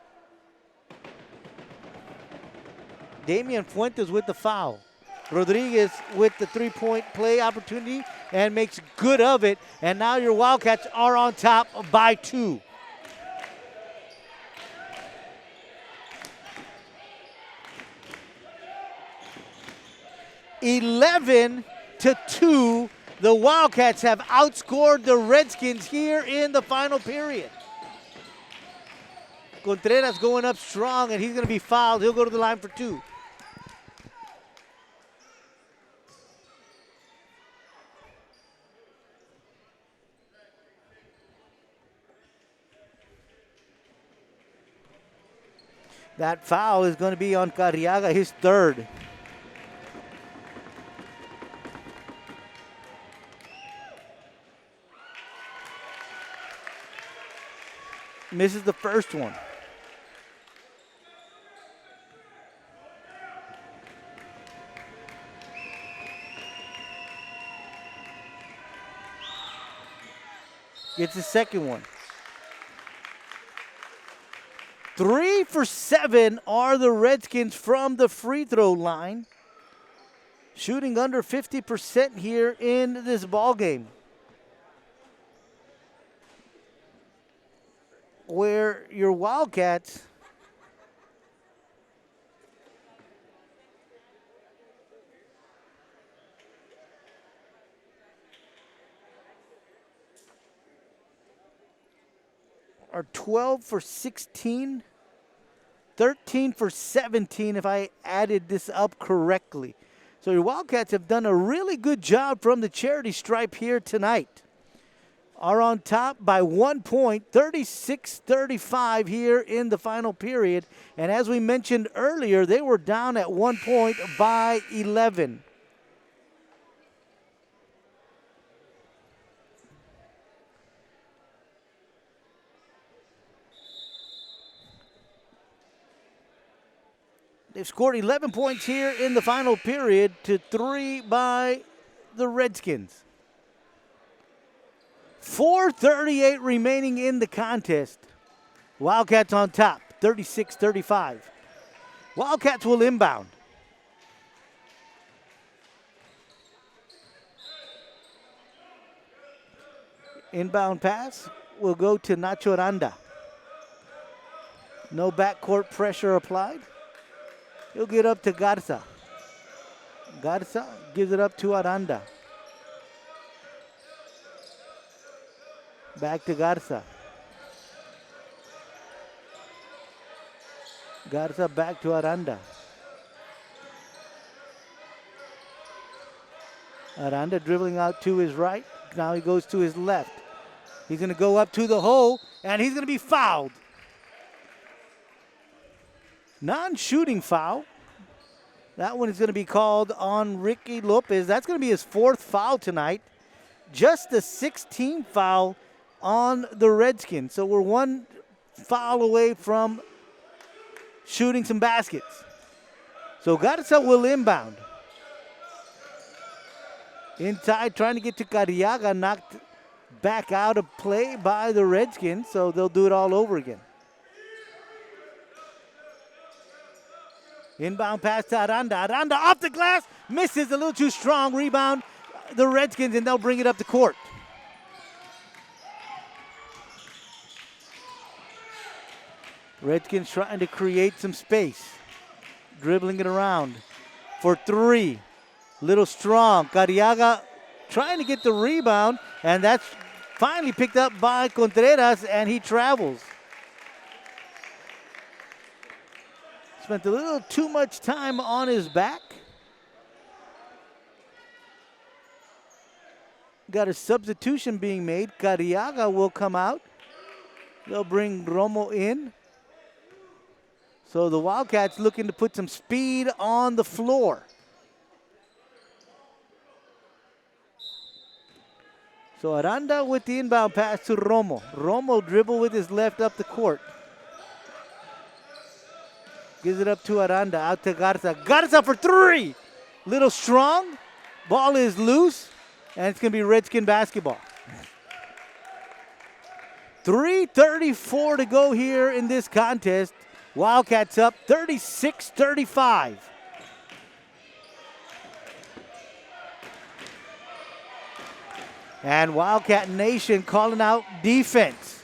Damian Fuentes with the foul. Rodriguez with the three-point play opportunity and makes good of it. And now your Wildcats are on top by 2. (11-2). The Wildcats have outscored the Redskins here in the final period. Contreras going up strong, and he's going to be fouled. He'll go to the line for 2. That foul is going to be on Carriaga, his 3rd. Misses the first one. Gets the second one. 3 for 7 are the Redskins from the free throw line. Shooting under 50% here in this ball game. Where your Wildcats are 12 for 16, 13 for 17 if I added this up correctly. So your Wildcats have done a really good job from the charity stripe here tonight. Are on top by 1 point, 36-35 here in the final period. And as we mentioned earlier, they were down at 1 point by 11. They've scored 11 points here in the final period to 3 by the Redskins. 4:38 remaining in the contest. Wildcats on top, 36-35. Wildcats will inbound. Inbound pass will go to Nacho Aranda. No backcourt pressure applied. He'll get up to Garza. Garza gives it up to Aranda. Back to Garza. Garza back to Aranda. Aranda dribbling out to his right. Now he goes to his left. He's going to go up to the hole, and he's going to be fouled. Non-shooting foul. That one is going to be called on Ricky Lopez. That's going to be his 4th foul tonight. Just the 16th foul on the Redskins. So we're 1 foul away from shooting some baskets. So Garza will inbound. Inside, trying to get to Carriaga, knocked back out of play by the Redskins, so they'll do it all over again. Inbound pass to Aranda. Aranda off the glass, misses a little too strong. Rebound, the Redskins, and they'll bring it up the court. Redskins trying to create some space. Dribbling it around for 3. Little strong. Carriaga trying to get the rebound, and that's finally picked up by Contreras, and he travels. Spent a little too much time on his back. Got a substitution being made. Carriaga will come out. They'll bring Romo in. So the Wildcats looking to put some speed on the floor. So Aranda with the inbound pass to Romo. Romo dribble with his left up the court. Gives it up to Aranda, out to Garza. Garza for 3. Little strong. Ball is loose, and it's going to be Redskin basketball. 3:34 to go here in this contest. Wildcats up 36-35. And Wildcat Nation calling out defense.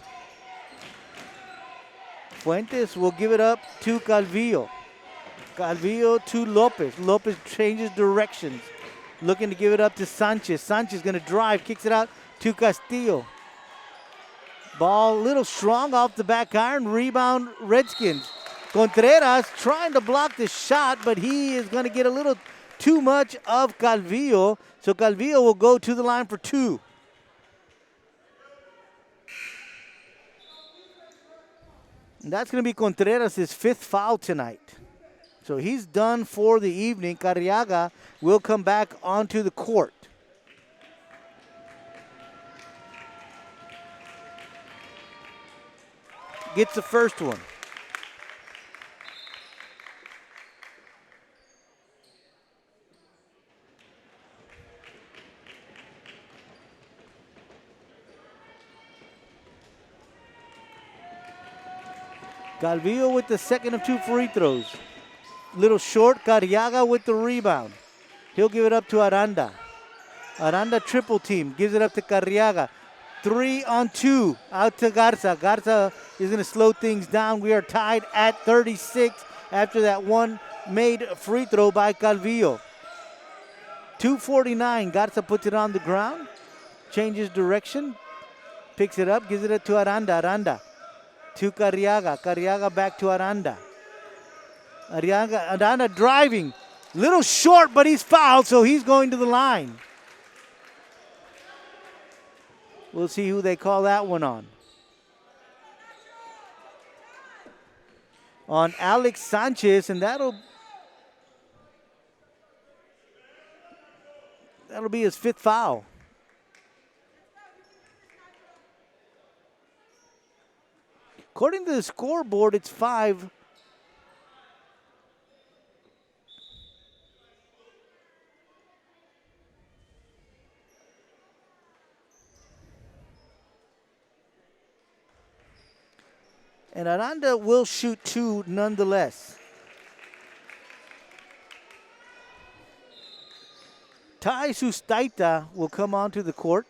Fuentes will give it up to Calvillo. Calvillo to Lopez. Lopez changes directions. Looking to give it up to Sanchez. Sanchez going to drive, kicks it out to Castillo. Ball a little strong off the back iron. Rebound Redskins. Contreras trying to block the shot, but he is going to get a little too much of Calvillo. So Calvillo will go to the line for 2. And that's going to be Contreras' 5th foul tonight. So he's done for the evening. Carriaga will come back onto the court. Gets the first one. Calvillo with the second of 2 free throws. Little short, Carriaga with the rebound. He'll give it up to Aranda. Aranda triple team, gives it up to Carriaga. 3 on 2, out to Garza. Garza is going to slow things down. We are tied at 36 after that one made free throw by Calvillo. 2:49, Garza puts it on the ground, changes direction, picks it up, gives it to Aranda. Aranda to Carriaga. Carriaga back to Aranda. Aranda driving. Little short, but he's fouled, so he's going to the line. We'll see who they call that one on. On Alex Sanchez, and that'll be his 5th foul. According to the scoreboard, it's 5. And Aranda will shoot 2 nonetheless. Tai Sustaita will come onto the court.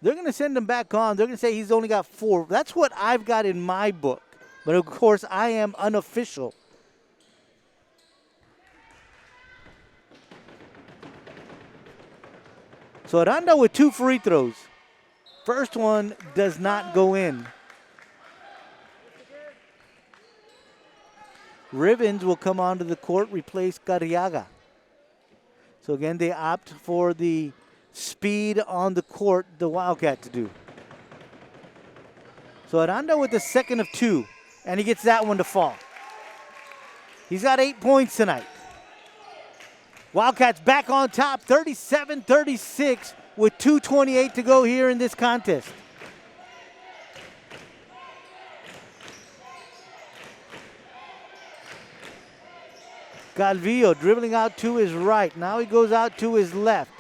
They're going to send him back on. They're going to say he's only got 4. That's what I've got in my book. But, of course, I am unofficial. So Aranda with 2 free throws. First one does not go in. Rivens will come onto the court, replace Carriaga. So again, they opt for the speed on the court, the Wildcats do. So Aranda with the second of 2, and he gets that one to fall. He's got 8 points tonight. Wildcats back on top, 37-36 with 2:28 to go here in this contest. Calvillo dribbling out to his right. Now he goes out to his left.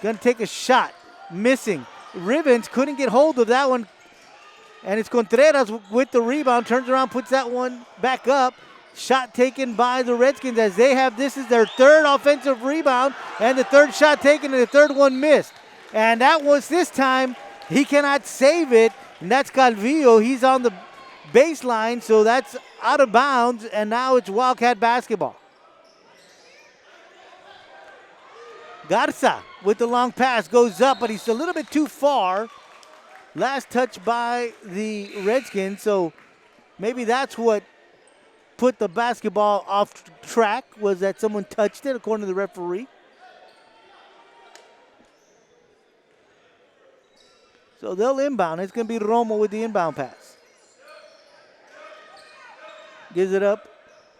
Gonna take a shot. Missing. Ribbons couldn't get hold of that one. And it's Contreras with the rebound. Turns around, puts that one back up. Shot taken by the Redskins as they have, this is their third offensive rebound. And the third shot taken and the third one missed. And that was this time, he cannot save it. And that's Calvillo. He's on the baseline, so that's out of bounds, and now it's Wildcat basketball. Garza with the long pass goes up, but he's a little bit too far. Last touch by the Redskins, so maybe that's what put the basketball off track, was that someone touched it, according to the referee. So they'll inbound. It's going to be Romo with the inbound pass. Gives it up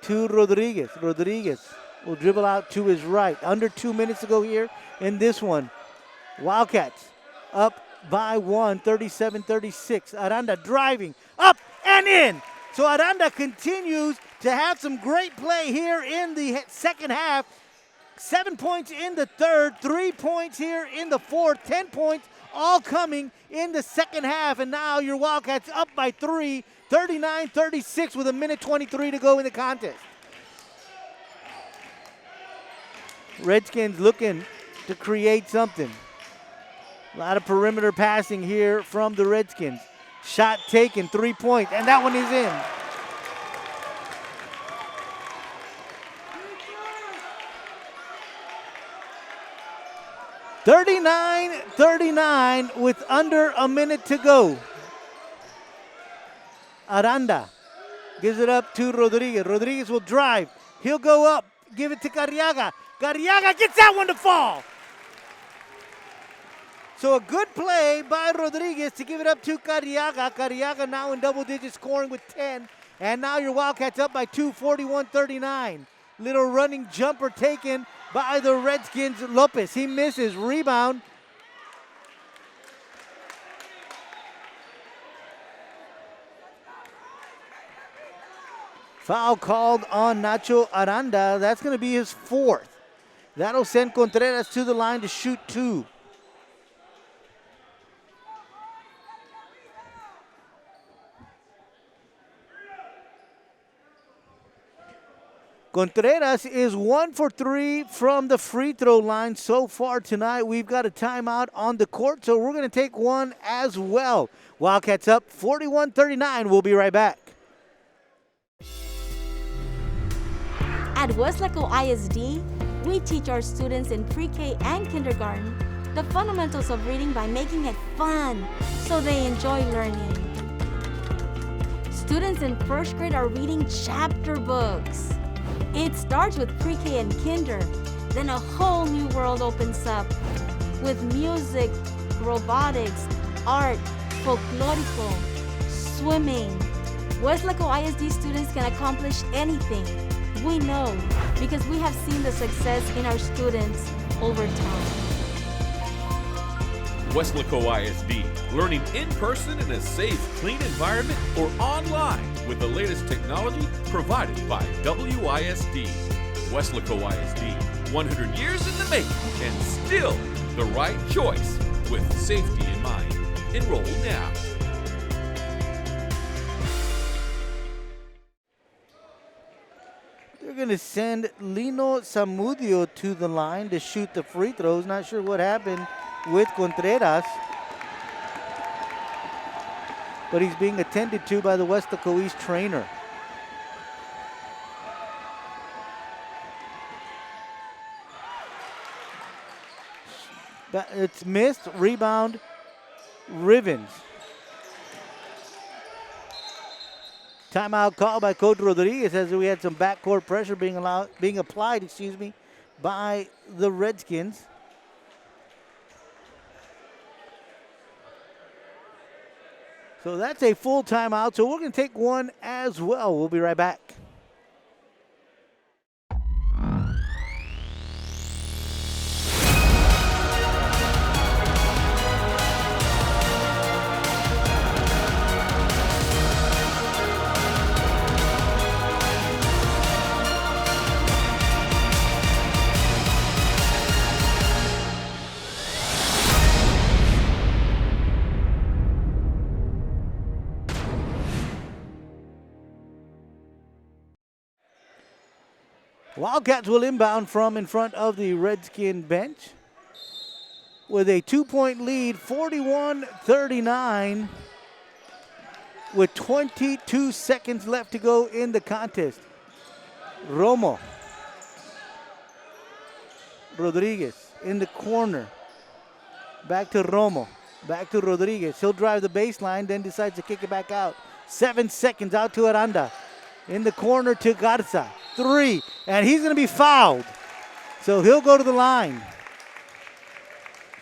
to Rodriguez. Rodriguez will dribble out to his right. Under 2 minutes to go here in this one. Wildcats up by 1, 37-36. Aranda driving up and in. So Aranda continues to have some great play here in the second half. 7 points in the third, 3 points here in the fourth, 10 points all coming in the second half. And now your Wildcats up by 3, 39-36 with 1:23 to go in the contest. Redskins looking to create something. A lot of perimeter passing here from the Redskins. Shot taken, 3-point, and that one is in. (39-39) with under a minute to go. Aranda gives it up to Rodriguez. Rodriguez will drive. He'll go up, give it to Carriaga. Carriaga gets that one to fall. So a good play by Rodriguez to give it up to Carriaga. Carriaga now in double digits, scoring with 10. And now your Wildcats up by 2, 41-39. Little running jumper taken by the Redskins. Lopez, he misses. Rebound. Foul called on Nacho Aranda. That's going to be his fourth. That'll send Contreras to the line to shoot 2. Contreras is 1 for 3 from the free throw line so far tonight. We've got a timeout on the court, so we're going to take one as well. Wildcats up 41-39. We'll be right back. At Weslaco ISD, we teach our students in pre-K and kindergarten the fundamentals of reading by making it fun so they enjoy learning. Students in first grade are reading chapter books. It starts with pre-K and kinder, then a whole new world opens up with music, robotics, art, folklorico, swimming. Weslaco ISD students can accomplish anything. We know because we have seen the success in our students over time. Weslaco ISD, learning in person in a safe, clean environment or online with the latest technology provided by WISD. Weslaco ISD, 100 years in the making and still the right choice with safety in mind. Enroll now. They're going to send Lino Zamudio to the line to shoot the free throws. Not sure what happened with Contreras, but he's being attended to by the Weslaco East trainer. It's missed. Rebound, Rivens. Timeout called by Coach Rodriguez as we had some backcourt pressure being applied, by the Redskins. So that's a full timeout. So we're going to take one as well. We'll be right back. Wildcats will inbound from in front of the Redskin bench with a 2-point lead, 41-39, with 22 seconds left to go in the contest. Romo. Rodriguez in the corner. Back to Romo. Back to Rodriguez. He'll drive the baseline, then decides to kick it back out. 7 seconds out to Aranda. In the corner to Garza. 3, and he's going to be fouled. So he'll go to the line.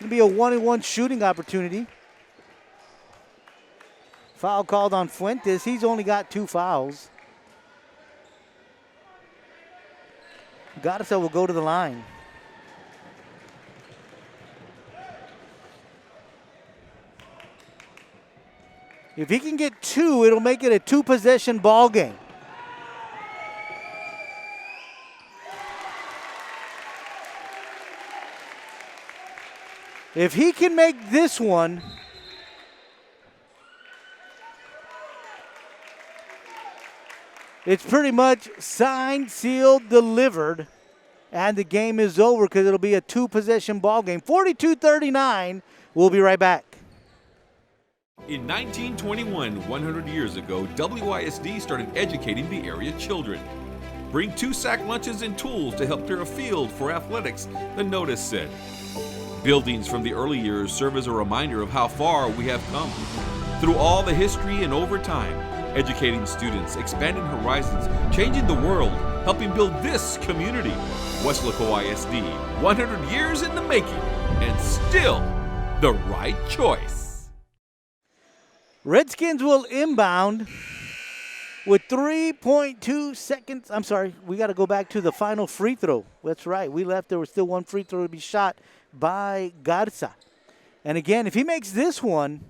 Going to be a 1-on-1 shooting opportunity. Foul called on Fuentes. He's only got 2 fouls. Garza will go to the line. If he can get 2, it'll make it a 2-possession ball game. If he can make this one, it's pretty much signed, sealed, delivered, and the game is over because it'll be a 2-possession ball game. 42-39. We'll be right back. In 1921, 100 years ago, WISD started educating the area children. Bring 2 sack lunches and tools to help clear a field for athletics, the notice said. Buildings from the early years serve as a reminder of how far we have come. Through all the history and over time, educating students, expanding horizons, changing the world, helping build this community. Weslaco ISD, 100 years in the making, and still the right choice. Redskins will inbound with 3.2 seconds. I'm sorry, we got to go back to the final free throw. That's right, we left. There was still 1 free throw to be shot by Garza. And again, if he makes this one,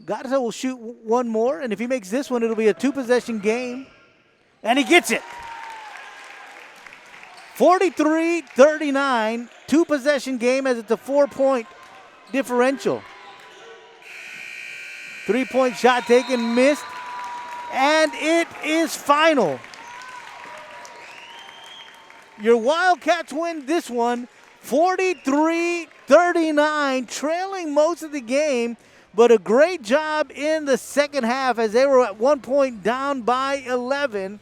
Garza will shoot 1 more. And if he makes this one, it'll be a 2-possession game. And he gets it. 43-39, 2-possession game as it's a 4-point differential. 3-point shot taken, missed. And it is final. Your Wildcats win this one, 43-39, trailing most of the game, but a great job in the second half as they were at 1 point down by 11,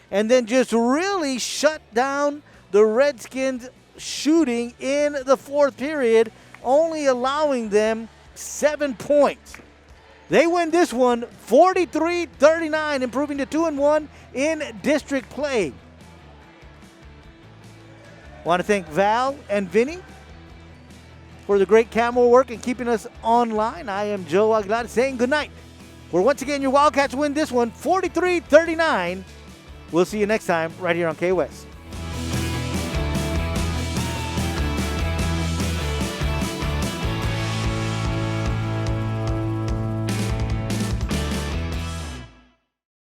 and then just really shut down the Redskins shooting in the 4th period, only allowing them 7 points. They win this one, 43-39, improving to 2-1 in district play. Want to thank Val and Vinny for the great camera work and keeping us online. I am Joe Aguilar saying good night. Where once again your Wildcats win this one, 43-39. We'll see you next time right here on K-West.